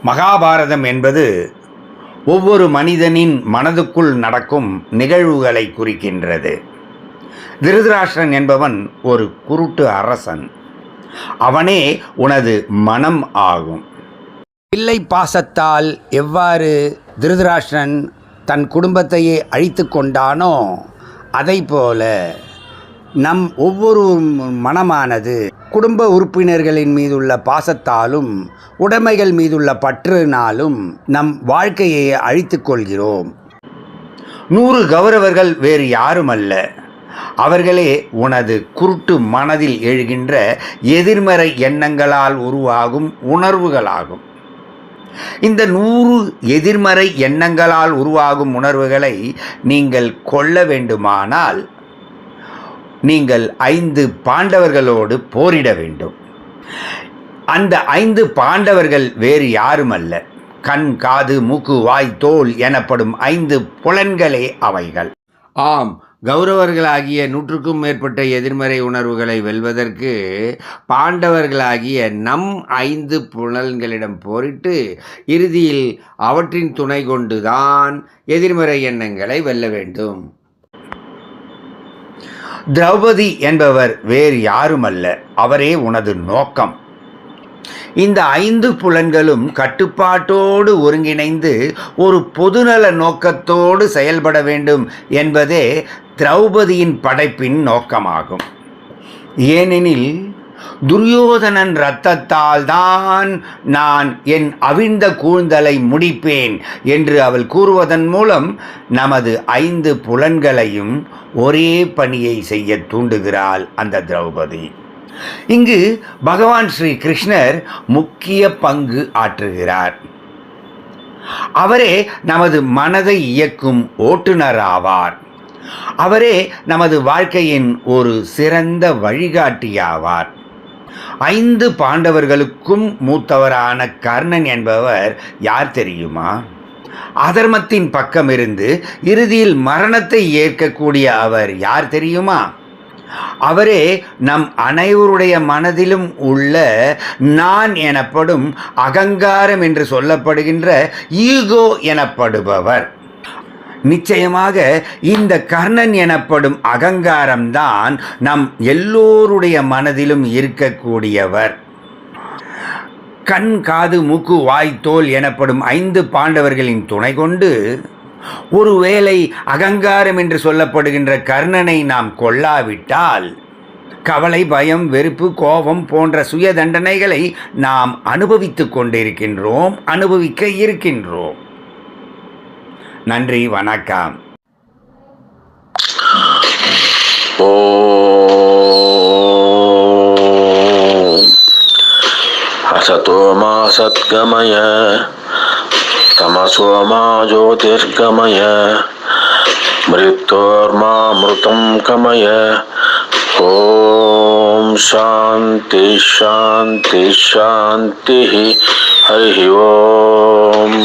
மகாபாரதம் என்பது ஒவ்வொரு மனிதனின் மனதுக்குள் நடக்கும் நிகழ்வுகளை குறிக்கின்றது. திருதராஷ்டிரன் என்பவன் ஒரு குருட்டு அரசன். அவனே உனது மனம் ஆகும். பிள்ளை பாசத்தால் எவ்வாறு திருதராஷ்டிரன் தன் குடும்பத்தையே அழித்து கொண்டானோ அதைப்போல நம் ஒவ்வொரு மனமானது குடும்ப உறுப்பினர்களின் மீதுள்ள பாசத்தாலும் உடைமைகள் மீதுள்ள பற்றினாலும் நம் வாழ்க்கையை அழித்து கொள்கிறோம். 100 கௌரவர்கள் வேறு யாருமல்ல, அவர்களே உனது குருட்டு மனதில் எழுகின்ற எதிர்மறை எண்ணங்களால் உருவாகும் உணர்வுகளாகும். இந்த 100 எதிர்மறை எண்ணங்களால் உருவாகும் உணர்வுகளை நீங்கள் கொள்ள வேண்டுமானால் நீங்கள் 5 பாண்டவர்களோடு போரிட வேண்டும். அந்த 5 பாண்டவர்கள் வேறு யாருமல்ல, கண், காது, மூக்கு, வாய், தோல் எனப்படும் 5 புலன்களே அவைகள். ஆம், கௌரவர்களாகிய 100க்கும் மேற்பட்ட எதிர்மறை உணர்வுகளை வெல்வதற்கு பாண்டவர்களாகிய நம் 5 புலன்களிடம் போரிட்டு இறுதியில் அவற்றின் துணை கொண்டுதான் எதிர்மறை எண்ணங்களை வெல்ல வேண்டும். திரௌபதி என்பவர் வேறு யாருமல்ல, அவரே உனது நோக்கம். இந்த 5 புலன்களும் கட்டுப்பாட்டோடு ஒருங்கிணைந்து ஒரு பொதுநல நோக்கத்தோடு செயல்பட வேண்டும் என்பதே திரௌபதியின் படைப்பின் நோக்கமாகும். ஏனெனில் துரியோதனன் இரத்தத்தால் தான் நான் என் அவிழ்ந்த கூழ்ந்தலை முடிப்பேன் என்று அவள் கூறுவதன் மூலம் நமது 5 புலன்களையும் ஒரே பணியை செய்ய தூண்டுகிறாள் அந்த திரௌபதி. இங்கு பகவான் ஸ்ரீ கிருஷ்ணர் முக்கிய பங்கு ஆற்றுகிறார். அவரே நமது மனதை இயக்கும் ஓட்டுநர் ஆவார். அவரே நமது வாழ்க்கையின் ஒரு சிறந்த வழிகாட்டியாவார். 5 பாண்டவர்களுக்கும் மூத்தவரான கர்ணன் என்பவர் யார் தெரியுமா? அதர்மத்தின் பக்கமிருந்து இறுதியில் மரணத்தை ஏற்கக்கூடிய அவர் யார் தெரியுமா? அவரே நம் அனைவருடைய மனதிலும் உள்ள நான் எனப்படும் அகங்காரம் என்று சொல்லப்படுகின்ற ஈகோ எனப்படுபவர். நிச்சயமாக இந்த கர்ணன் எனப்படும் அகங்காரம்தான் நம் எல்லோருடைய மனதிலும் இருக்கக்கூடியவர். கண், காது, மூக்கு, வாய், தோல் எனப்படும் 5 பாண்டவர்களின் துணை கொண்டு ஒருவேளை அகங்காரம் என்று சொல்லப்படுகின்ற கர்ணனை நாம் கொல்லாவிட்டால் கவலை, பயம், வெறுப்பு, கோபம் போன்ற சுய தண்டனைகளை நாம் அனுபவித்துக் கொண்டிருக்கின்றோம், அனுபவிக்க இருக்கின்றோம். நன்றி, வணக்கம். असतो मा सद्गमय तमसो मा ज्योतिर्गमय मृत्योर्मामृतं गमय. ॐ शान्ति शान्ति शान्तिः. हरिः ओम्.